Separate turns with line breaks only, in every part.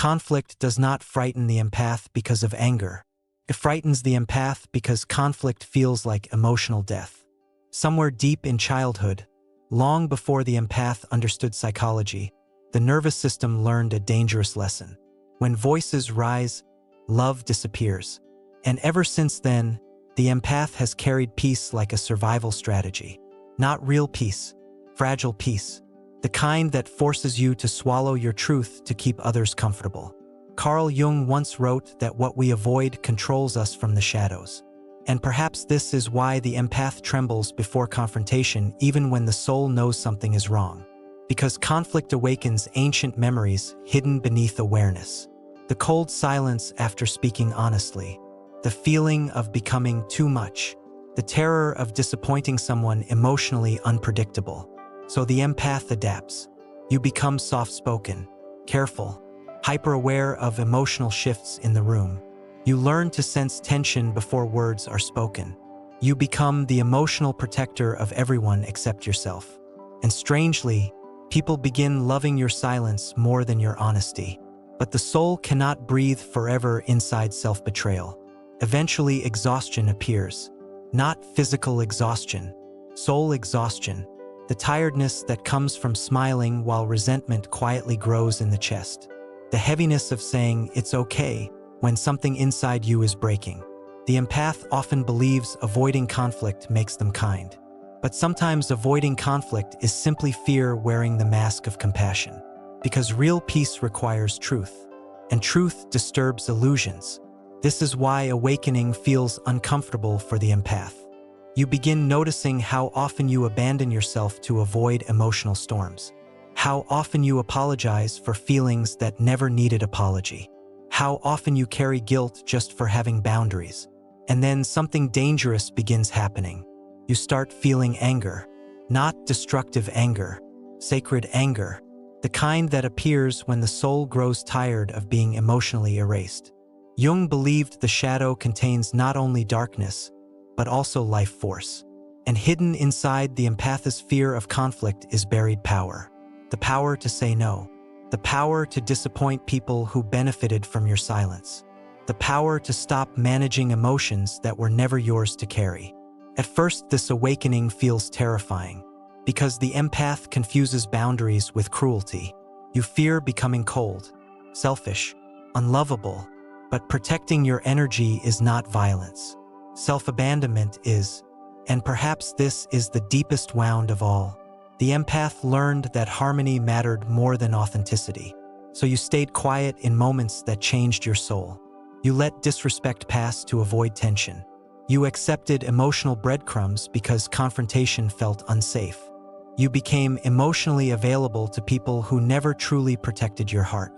Conflict does not frighten the empath because of anger. It frightens the empath because conflict feels like emotional death. Somewhere deep in childhood, long before the empath understood psychology, the nervous system learned a dangerous lesson. When voices rise, love disappears. And ever since then, the empath has carried peace like a survival strategy. Not real peace, fragile peace. The kind that forces you to swallow your truth to keep others comfortable. Carl Jung once wrote that what we avoid controls us from the shadows. And perhaps this is why the empath trembles before confrontation even when the soul knows something is wrong. Because conflict awakens ancient memories hidden beneath awareness. The cold silence after speaking honestly. The feeling of becoming too much. The terror of disappointing someone emotionally unpredictable. So the empath adapts. You become soft-spoken, careful, hyper-aware of emotional shifts in the room. You learn to sense tension before words are spoken. You become the emotional protector of everyone except yourself. And strangely, people begin loving your silence more than your honesty. But the soul cannot breathe forever inside self-betrayal. Eventually, exhaustion appears. Not physical exhaustion, soul exhaustion. The tiredness that comes from smiling while resentment quietly grows in the chest. The heaviness of saying it's okay when something inside you is breaking. The empath often believes avoiding conflict makes them kind. But sometimes avoiding conflict is simply fear wearing the mask of compassion. Because real peace requires truth, and truth disturbs illusions. This is why awakening feels uncomfortable for the empath. You begin noticing how often you abandon yourself to avoid emotional storms. How often you apologize for feelings that never needed apology. How often you carry guilt just for having boundaries. And then something dangerous begins happening. You start feeling anger. Not destructive anger, sacred anger. The kind that appears when the soul grows tired of being emotionally erased. Jung believed the shadow contains not only darkness, but also life force. And hidden inside the empath's fear of conflict is buried power. The power to say no. The power to disappoint people who benefited from your silence. The power to stop managing emotions that were never yours to carry. At first, this awakening feels terrifying, because the empath confuses boundaries with cruelty. You fear becoming cold, selfish, unlovable, but protecting your energy is not violence. Self-abandonment is, and perhaps this is the deepest wound of all. The empath learned that harmony mattered more than authenticity. So you stayed quiet in moments that changed your soul. You let disrespect pass to avoid tension. You accepted emotional breadcrumbs because confrontation felt unsafe. You became emotionally available to people who never truly protected your heart.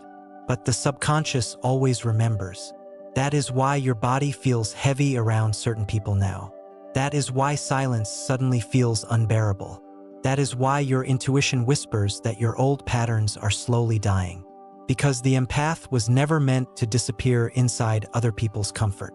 But the subconscious always remembers. That is why your body feels heavy around certain people now. That is why silence suddenly feels unbearable. That is why your intuition whispers that your old patterns are slowly dying. Because the empath was never meant to disappear inside other people's comfort.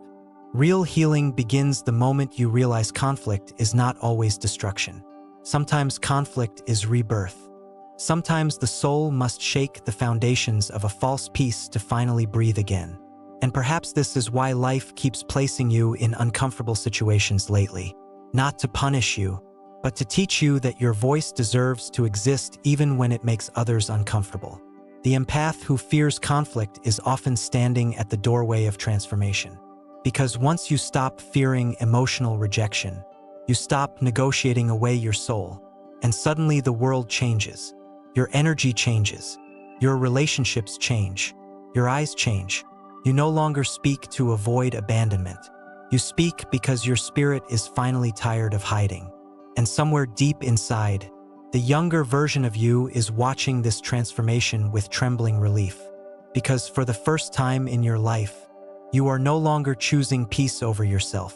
Real healing begins the moment you realize conflict is not always destruction. Sometimes conflict is rebirth. Sometimes the soul must shake the foundations of a false peace to finally breathe again. And perhaps this is why life keeps placing you in uncomfortable situations lately. Not to punish you, but to teach you that your voice deserves to exist even when it makes others uncomfortable. The empath who fears conflict is often standing at the doorway of transformation. Because once you stop fearing emotional rejection, you stop negotiating away your soul, and suddenly the world changes. Your energy changes. Your relationships change. Your eyes change. You no longer speak to avoid abandonment. You speak because your spirit is finally tired of hiding. And somewhere deep inside, the younger version of you is watching this transformation with trembling relief. Because for the first time in your life, you are no longer choosing peace over yourself.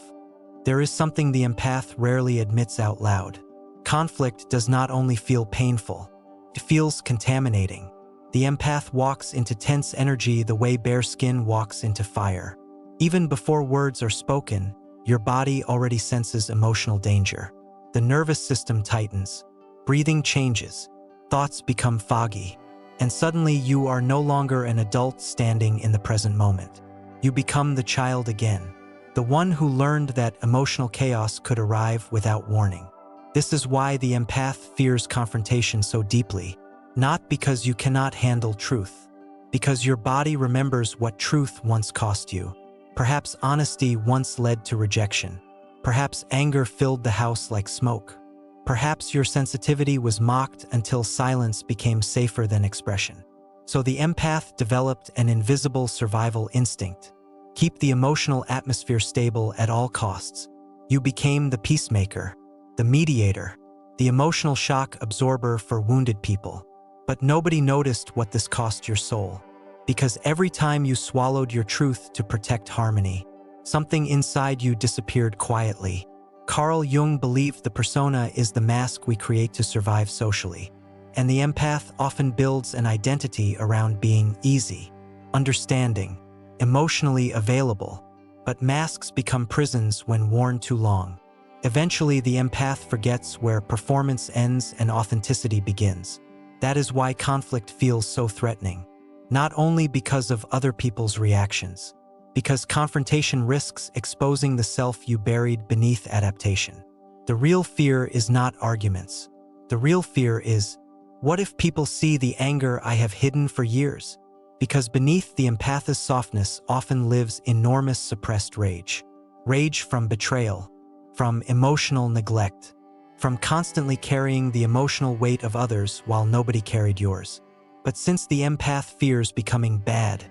There is something the empath rarely admits out loud. Conflict does not only feel painful, it feels contaminating. The empath walks into tense energy the way bare skin walks into fire. Even before words are spoken, your body already senses emotional danger. The nervous system tightens, breathing changes, thoughts become foggy, And suddenly you are no longer an adult standing in the present moment. You become the child again, the one who learned that emotional chaos could arrive without warning. This is why the empath fears confrontation so deeply, not because you cannot handle truth, because your body remembers what truth once cost you. Perhaps honesty once led to rejection. Perhaps anger filled the house like smoke. Perhaps your sensitivity was mocked until silence became safer than expression. So the empath developed an invisible survival instinct. Keep the emotional atmosphere stable at all costs. You became the peacemaker, the mediator, the emotional shock absorber for wounded people. But nobody noticed what this cost your soul. Because every time you swallowed your truth to protect harmony, something inside you disappeared quietly. Carl Jung believed the persona is the mask we create to survive socially. And the empath often builds an identity around being easy, understanding, emotionally available. But masks become prisons when worn too long. Eventually, the empath forgets where performance ends and authenticity begins. That is why conflict feels so threatening. Not only because of other people's reactions, because confrontation risks exposing the self you buried beneath adaptation. The real fear is not arguments. The real fear is, what if people see the anger I have hidden for years? Because beneath the empath's softness often lives enormous suppressed rage. Rage from betrayal, from emotional neglect, from constantly carrying the emotional weight of others while nobody carried yours. But since the empath fears becoming bad,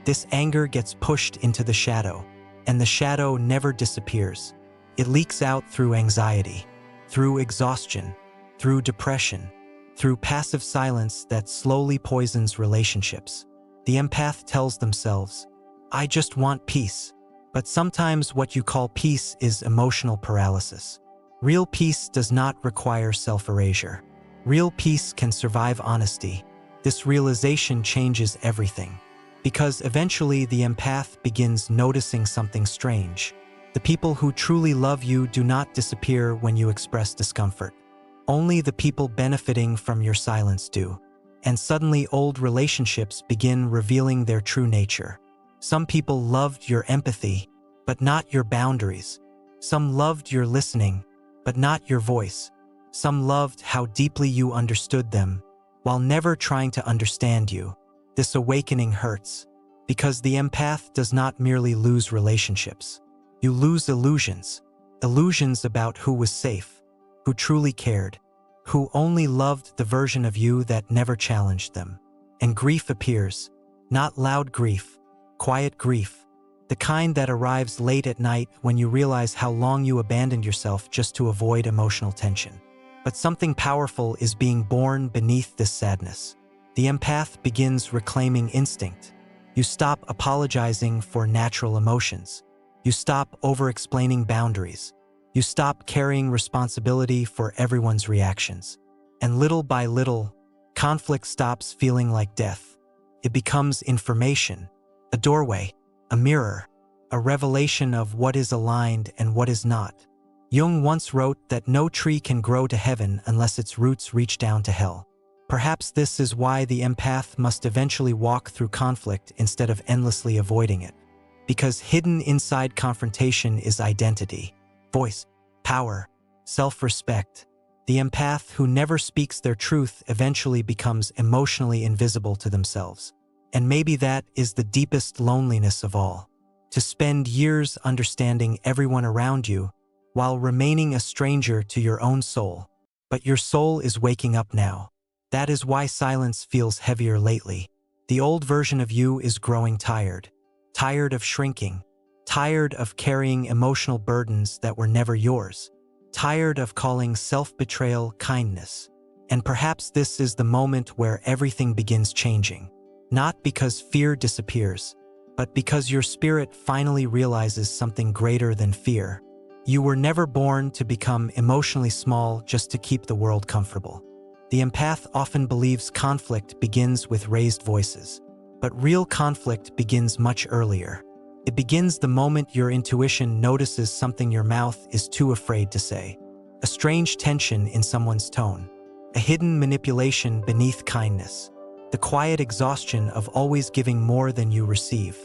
this anger gets pushed into the shadow, and the shadow never disappears. It leaks out through anxiety, through exhaustion, through depression, through passive silence that slowly poisons relationships. The empath tells themselves, I just want peace. But sometimes what you call peace is emotional paralysis. Real peace does not require self-erasure. Real peace can survive honesty. This realization changes everything. Because eventually the empath begins noticing something strange. The people who truly love you do not disappear when you express discomfort. Only the people benefiting from your silence do. And suddenly old relationships begin revealing their true nature. Some people loved your empathy, but not your boundaries. Some loved your listening, but not your voice. Some loved how deeply you understood them, while never trying to understand you. This awakening hurts, because the empath does not merely lose relationships. You lose illusions. Illusions about who was safe, who truly cared, who only loved the version of you that never challenged them. And grief appears, not loud grief, quiet grief, the kind that arrives late at night when you realize how long you abandoned yourself just to avoid emotional tension. But something powerful is being born beneath this sadness. The empath begins reclaiming instinct. You stop apologizing for natural emotions. You stop over-explaining boundaries. You stop carrying responsibility for everyone's reactions. And little by little, conflict stops feeling like death. It becomes information, a doorway, a mirror, a revelation of what is aligned and what is not. Jung once wrote that no tree can grow to heaven unless its roots reach down to hell. Perhaps this is why the empath must eventually walk through conflict instead of endlessly avoiding it. Because hidden inside confrontation is identity, voice, power, self-respect. The empath who never speaks their truth eventually becomes emotionally invisible to themselves. And maybe that is the deepest loneliness of all. To spend years understanding everyone around you, while remaining a stranger to your own soul. But your soul is waking up now. That is why silence feels heavier lately. The old version of you is growing tired. Tired of shrinking. Tired of carrying emotional burdens that were never yours. Tired of calling self-betrayal kindness. And perhaps this is the moment where everything begins changing. Not because fear disappears, but because your spirit finally realizes something greater than fear. You were never born to become emotionally small just to keep the world comfortable. The empath often believes conflict begins with raised voices, but real conflict begins much earlier. It begins the moment your intuition notices something your mouth is too afraid to say. A strange tension in someone's tone. A hidden manipulation beneath kindness. the quiet exhaustion of always giving more than you receive.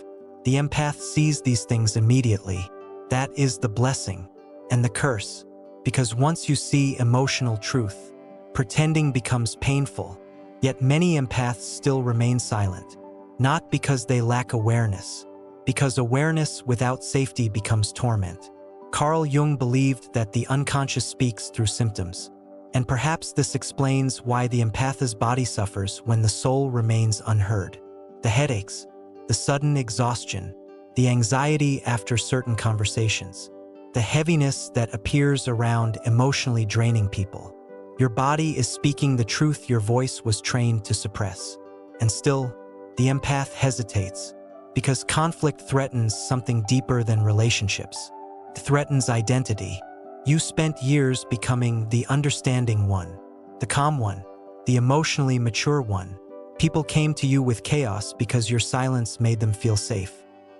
The empath sees these things immediately. That is the blessing and the curse, because once you see emotional truth, pretending becomes painful. Yet many empaths still remain silent, not because they lack awareness, because awareness without safety becomes torment. Carl Jung believed that the unconscious speaks through symptoms, and perhaps this explains why the empath's body suffers when the soul remains unheard. The headaches, the sudden exhaustion, the anxiety after certain conversations, the heaviness that appears around emotionally draining people. Your body is speaking the truth your voice was trained to suppress. And still, the empath hesitates, because conflict threatens something deeper than relationships. It threatens identity. You spent years becoming the understanding one, the calm one, the emotionally mature one. People came to you with chaos because your silence made them feel safe.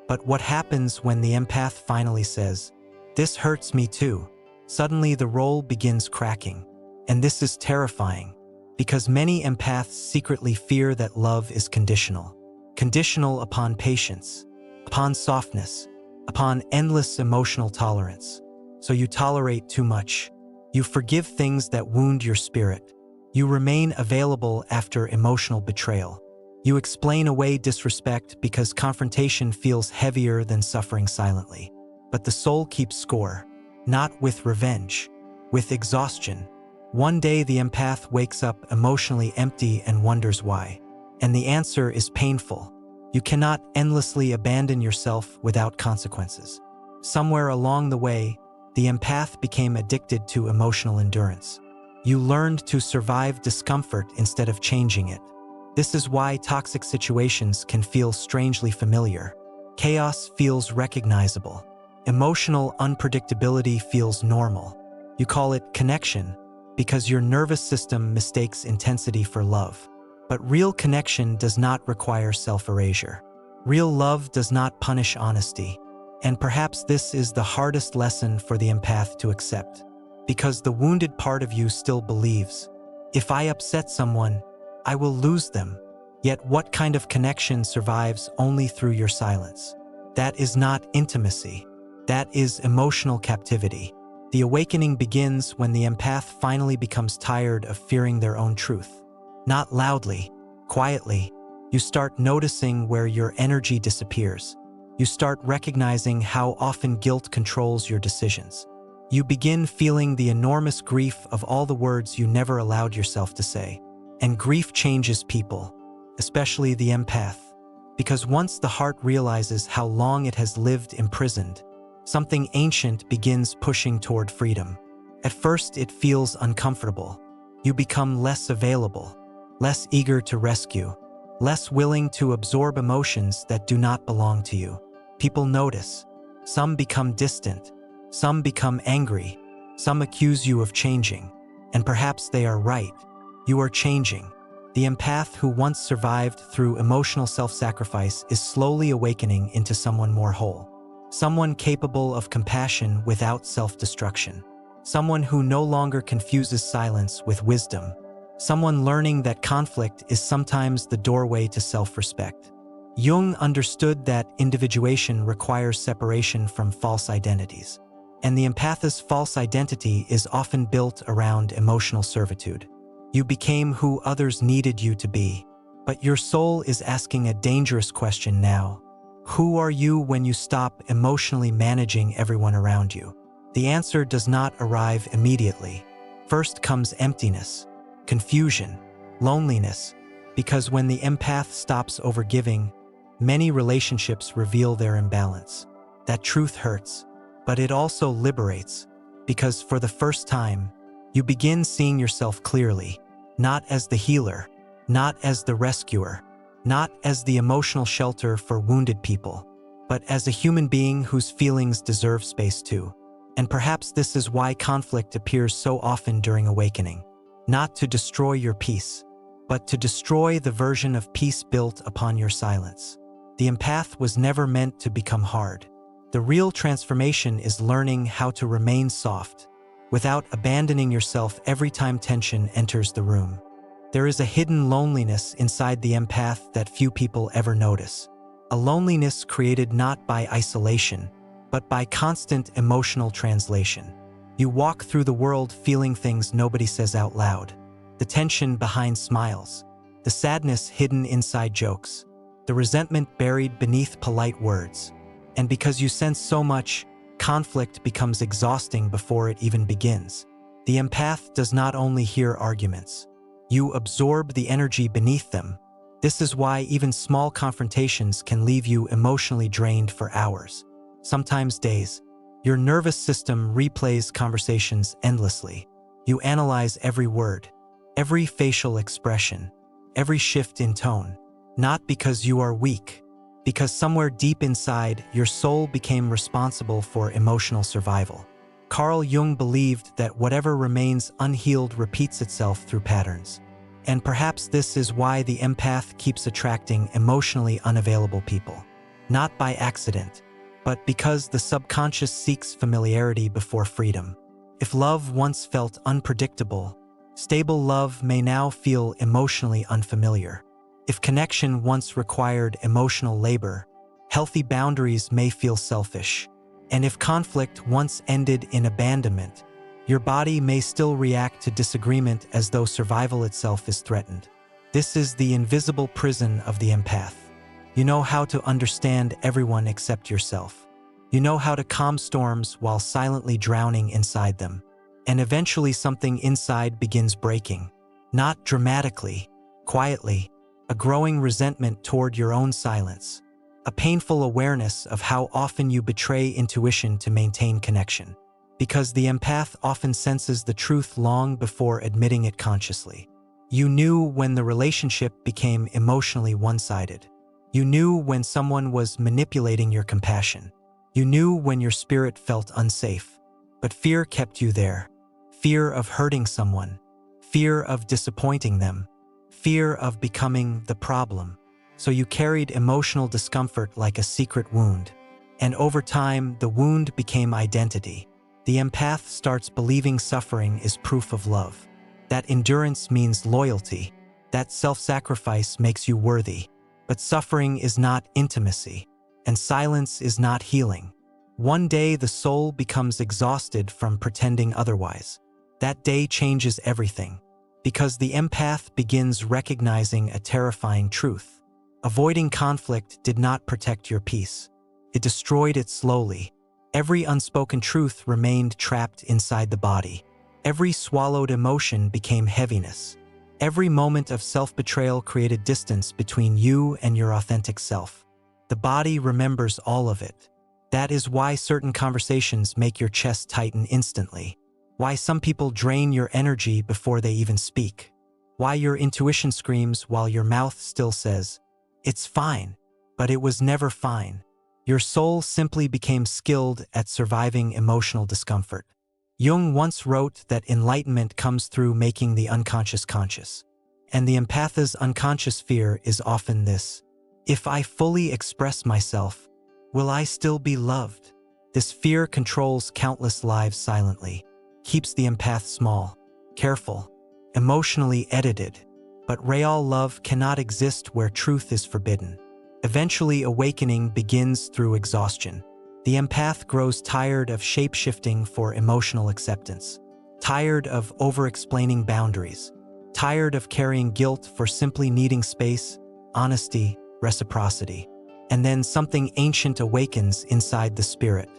But what happens when the empath finally says, "This hurts me too"? Suddenly the role begins cracking. And this is terrifying, because many empaths secretly fear that love is conditional. Conditional upon patience, upon softness, upon endless emotional tolerance. So you tolerate too much. You forgive things that wound your spirit. You remain available after emotional betrayal. You explain away disrespect because confrontation feels heavier than suffering silently. But the soul keeps score, not with revenge, with exhaustion. One day the empath wakes up emotionally empty and wonders why. And the answer is painful. You cannot endlessly abandon yourself without consequences. Somewhere along the way, the empath became addicted to emotional endurance. You learned to survive discomfort instead of changing it. This is why toxic situations can feel strangely familiar. Chaos feels recognizable. Emotional unpredictability feels normal. You call it connection, because your nervous system mistakes intensity for love. But real connection does not require self-erasure. Real love does not punish honesty. And perhaps this is the hardest lesson for the empath to accept. Because the wounded part of you still believes, if I upset someone, I will lose them. Yet what kind of connection survives only through your silence? That is not intimacy. That is emotional captivity. The awakening begins when the empath finally becomes tired of fearing their own truth. Not loudly, quietly, you start noticing where your energy disappears. You start recognizing how often guilt controls your decisions. You begin feeling the enormous grief of all the words you never allowed yourself to say. And grief changes people, especially the empath, because once the heart realizes how long it has lived imprisoned, something ancient begins pushing toward freedom. At first, it feels uncomfortable. You become less available, less eager to rescue, less willing to absorb emotions that do not belong to you. People notice. Some become distant. Some become angry. Some accuse you of changing. And perhaps they are right. You are changing. The empath who once survived through emotional self-sacrifice is slowly awakening into someone more whole. Someone capable of compassion without self-destruction. Someone who no longer confuses silence with wisdom. Someone learning that conflict is sometimes the doorway to self-respect. Jung understood that individuation requires separation from false identities. And the empath's false identity is often built around emotional servitude. You became who others needed you to be. But your soul is asking a dangerous question now. Who are you when you stop emotionally managing everyone around you? The answer does not arrive immediately. First comes emptiness, confusion, loneliness, because when the empath stops overgiving, many relationships reveal their imbalance. That truth hurts, but it also liberates, because for the first time, you begin seeing yourself clearly, not as the healer, not as the rescuer, not as the emotional shelter for wounded people, but as a human being whose feelings deserve space too. And perhaps this is why conflict appears so often during awakening. Not to destroy your peace, but to destroy the version of peace built upon your silence. The empath was never meant to become hard. The real transformation is learning how to remain soft, without abandoning yourself every time tension enters the room. There is a hidden loneliness inside the empath that few people ever notice. A loneliness created not by isolation, but by constant emotional translation. You walk through the world feeling things nobody says out loud. The tension behind smiles, the sadness hidden inside jokes, the resentment buried beneath polite words. And because you sense so much, conflict becomes exhausting before it even begins. The empath does not only hear arguments. You absorb the energy beneath them. This is why even small confrontations can leave you emotionally drained for hours, sometimes days. Your nervous system replays conversations endlessly. You analyze every word, every facial expression, every shift in tone. Not because you are weak, because somewhere deep inside, your soul became responsible for emotional survival. Carl Jung believed that whatever remains unhealed repeats itself through patterns. And perhaps this is why the empath keeps attracting emotionally unavailable people. Not by accident, but because the subconscious seeks familiarity before freedom. If love once felt unpredictable, stable love may now feel emotionally unfamiliar. If connection once required emotional labor, healthy boundaries may feel selfish. And if conflict once ended in abandonment, your body may still react to disagreement as though survival itself is threatened. This is the invisible prison of the empath. You know how to understand everyone except yourself. You know how to calm storms while silently drowning inside them. And eventually something inside begins breaking. Not dramatically, quietly, a growing resentment toward your own silence. A painful awareness of how often you betray intuition to maintain connection. Because the empath often senses the truth long before admitting it consciously. You knew when the relationship became emotionally one-sided. You knew when someone was manipulating your compassion. You knew when your spirit felt unsafe. But fear kept you there. Fear of hurting someone. Fear of disappointing them. Fear of becoming the problem. So you carried emotional discomfort like a secret wound. And over time, the wound became identity. The empath starts believing suffering is proof of love. That endurance means loyalty. That self-sacrifice makes you worthy. But suffering is not intimacy, and silence is not healing. One day the soul becomes exhausted from pretending otherwise. That day changes everything, because the empath begins recognizing a terrifying truth. Avoiding conflict did not protect your peace. It destroyed it slowly. Every unspoken truth remained trapped inside the body. Every swallowed emotion became heaviness. Every moment of self-betrayal created distance between you and your authentic self. The body remembers all of it. That is why certain conversations make your chest tighten instantly. Why some people drain your energy before they even speak. Why your intuition screams while your mouth still says, "It's fine," but it was never fine. Your soul simply became skilled at surviving emotional discomfort. Jung once wrote that enlightenment comes through making the unconscious conscious. And the empath's unconscious fear is often this: if I fully express myself, will I still be loved? This fear controls countless lives silently, keeps the empath small, careful, emotionally edited. But real love cannot exist where truth is forbidden. Eventually, awakening begins through exhaustion. The empath grows tired of shape-shifting for emotional acceptance, tired of over-explaining boundaries, tired of carrying guilt for simply needing space, honesty, reciprocity. And then something ancient awakens inside the spirit.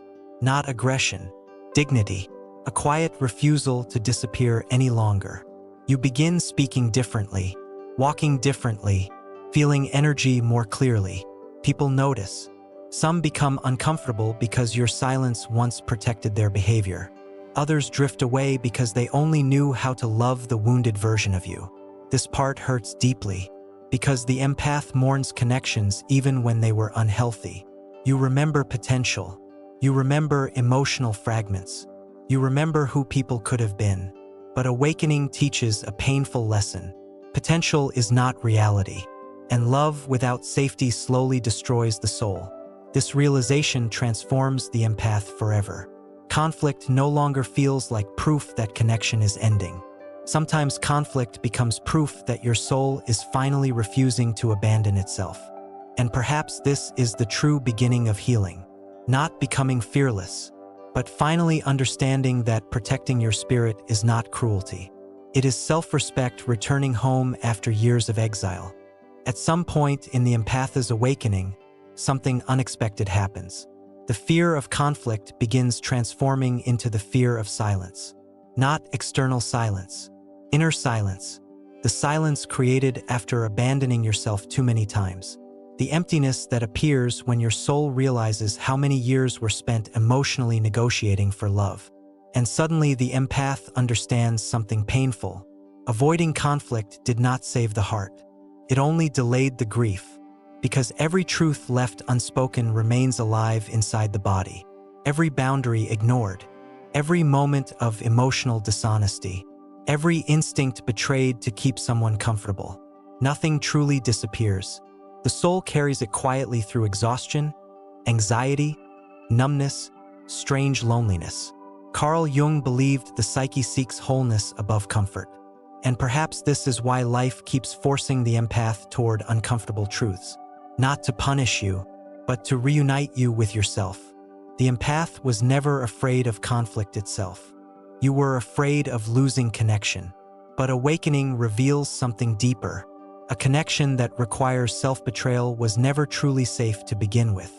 Not aggression, dignity, a quiet refusal to disappear any longer. You begin speaking differently, walking differently, feeling energy more clearly. People notice. Some become uncomfortable because your silence once protected their behavior. Others drift away because they only knew how to love the wounded version of you. This part hurts deeply, because the empath mourns connections even when they were unhealthy. You remember potential. You remember emotional fragments. You remember who people could have been. But awakening teaches a painful lesson. Potential is not reality, and love without safety slowly destroys the soul. This realization transforms the empath forever. Conflict no longer feels like proof that connection is ending. Sometimes conflict becomes proof that your soul is finally refusing to abandon itself. And perhaps this is the true beginning of healing. Not becoming fearless, but finally understanding that protecting your spirit is not cruelty. It is self-respect returning home after years of exile. At some point in the empath's awakening, something unexpected happens. The fear of conflict begins transforming into the fear of silence. Not external silence, inner silence. The silence created after abandoning yourself too many times. The emptiness that appears when your soul realizes how many years were spent emotionally negotiating for love. And suddenly the empath understands something painful. Avoiding conflict did not save the heart. It only delayed the grief, because every truth left unspoken remains alive inside the body. Every boundary ignored, every moment of emotional dishonesty, every instinct betrayed to keep someone comfortable. Nothing truly disappears. The soul carries it quietly through exhaustion, anxiety, numbness, strange loneliness. Carl Jung believed the psyche seeks wholeness above comfort. And perhaps this is why life keeps forcing the empath toward uncomfortable truths. Not to punish you, but to reunite you with yourself. The empath was never afraid of conflict itself. You were afraid of losing connection. But awakening reveals something deeper. A connection that requires self-betrayal was never truly safe to begin with.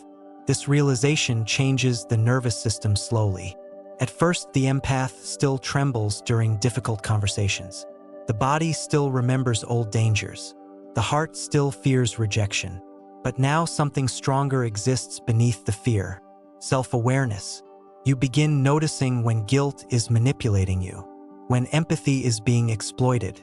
This realization changes the nervous system slowly. At first, the empath still trembles during difficult conversations. The body still remembers old dangers. The heart still fears rejection. But now something stronger exists beneath the fear. Self-awareness. You begin noticing when guilt is manipulating you, when empathy is being exploited,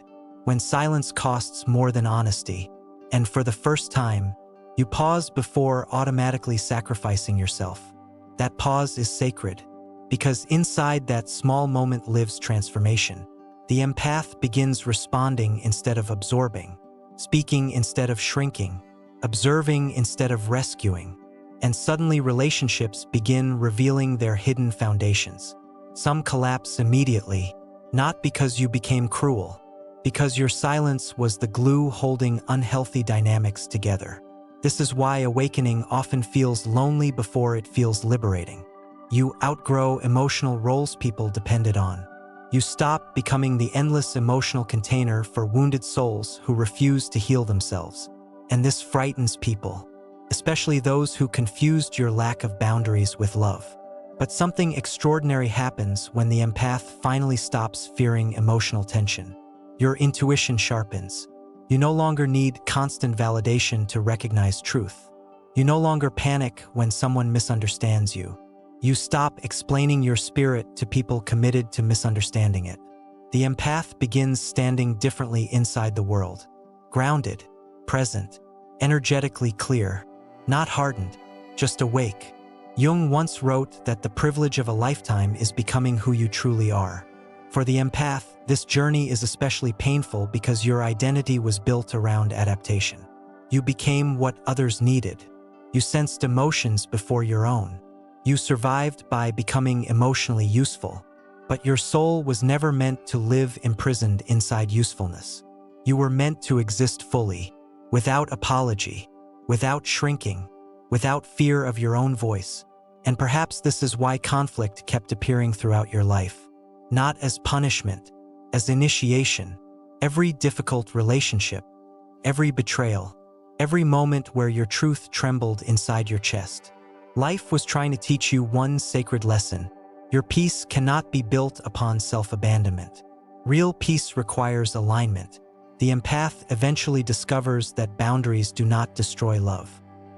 when silence costs more than honesty. And for the first time, you pause before automatically sacrificing yourself. That pause is sacred, because inside that small moment lives transformation. The empath begins responding instead of absorbing, speaking instead of shrinking, observing instead of rescuing. And suddenly relationships begin revealing their hidden foundations. Some collapse immediately, not because you became cruel, because your silence was the glue holding unhealthy dynamics together. This is why awakening often feels lonely before it feels liberating. You outgrow emotional roles people depended on. You stop becoming the endless emotional container for wounded souls who refuse to heal themselves. And this frightens people, especially those who confused your lack of boundaries with love. But something extraordinary happens when the empath finally stops fearing emotional tension. Your intuition sharpens. You no longer need constant validation to recognize truth. You no longer panic when someone misunderstands you. You stop explaining your spirit to people committed to misunderstanding it. The empath begins standing differently inside the world. Grounded, present, energetically clear, not hardened, just awake. Jung once wrote that the privilege of a lifetime is becoming who you truly are. For the empath, this journey is especially painful because your identity was built around adaptation. You became what others needed. You sensed emotions before your own. You survived by becoming emotionally useful. But your soul was never meant to live imprisoned inside usefulness. You were meant to exist fully, without apology, without shrinking, without fear of your own voice. And perhaps this is why conflict kept appearing throughout your life. Not as punishment, as initiation. Every difficult relationship, every betrayal, every moment where your truth trembled inside your chest. Life was trying to teach you one sacred lesson. Your peace cannot be built upon self-abandonment. Real peace requires alignment. The empath eventually discovers that boundaries do not destroy love.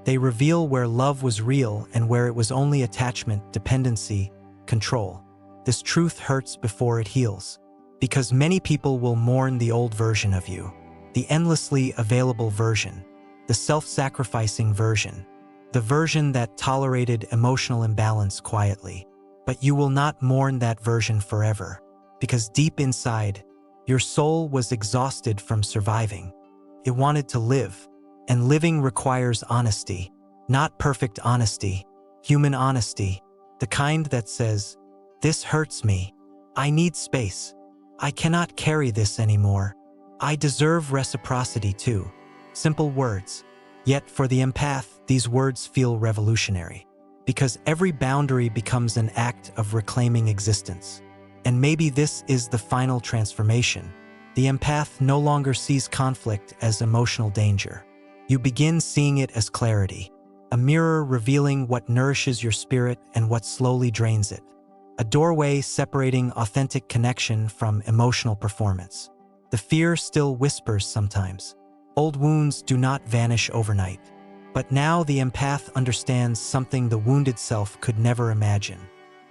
They reveal where love was real and where it was only attachment, dependency, control. This truth hurts before it heals, because many people will mourn the old version of you, the endlessly available version, the self-sacrificing version, the version that tolerated emotional imbalance quietly. But you will not mourn that version forever, because deep inside, your soul was exhausted from surviving. It wanted to live, and living requires honesty, not perfect honesty, human honesty, the kind that says, "This hurts me. I need space. I cannot carry this anymore. I deserve reciprocity too. Simple words. Yet for the empath, these words feel revolutionary. Because every boundary becomes an act of reclaiming existence. And maybe this is the final transformation. The empath no longer sees conflict as emotional danger. You begin seeing it as clarity, a mirror revealing what nourishes your spirit and what slowly drains it, a doorway separating authentic connection from emotional performance. The fear still whispers sometimes. Old wounds do not vanish overnight. But now the empath understands something the wounded self could never imagine.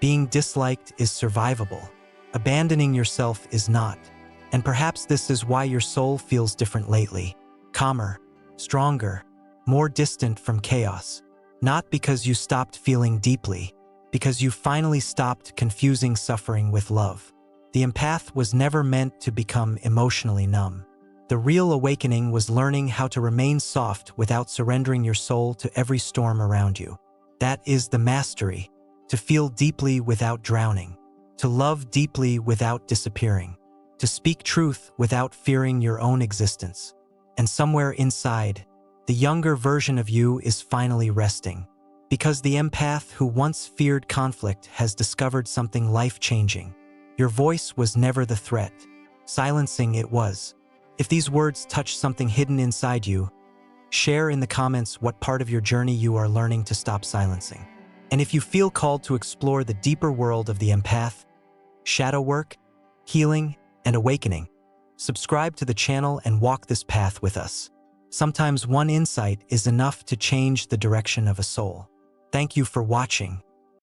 Being disliked is survivable. Abandoning yourself is not. And perhaps this is why your soul feels different lately. Calmer, stronger, more distant from chaos. Not because you stopped feeling deeply, because you finally stopped confusing suffering with love. The empath was never meant to become emotionally numb. The real awakening was learning how to remain soft without surrendering your soul to every storm around you. That is the mastery, to feel deeply without drowning, to love deeply without disappearing, to speak truth without fearing your own existence. And somewhere inside, the younger version of you is finally resting, because the empath who once feared conflict has discovered something life-changing. Your voice was never the threat. Silencing it was. If these words touch something hidden inside you, share in the comments what part of your journey you are learning to stop silencing. And if you feel called to explore the deeper world of the empath, shadow work, healing, and awakening, subscribe to the channel and walk this path with us. Sometimes one insight is enough to change the direction of a soul. Thank you for watching.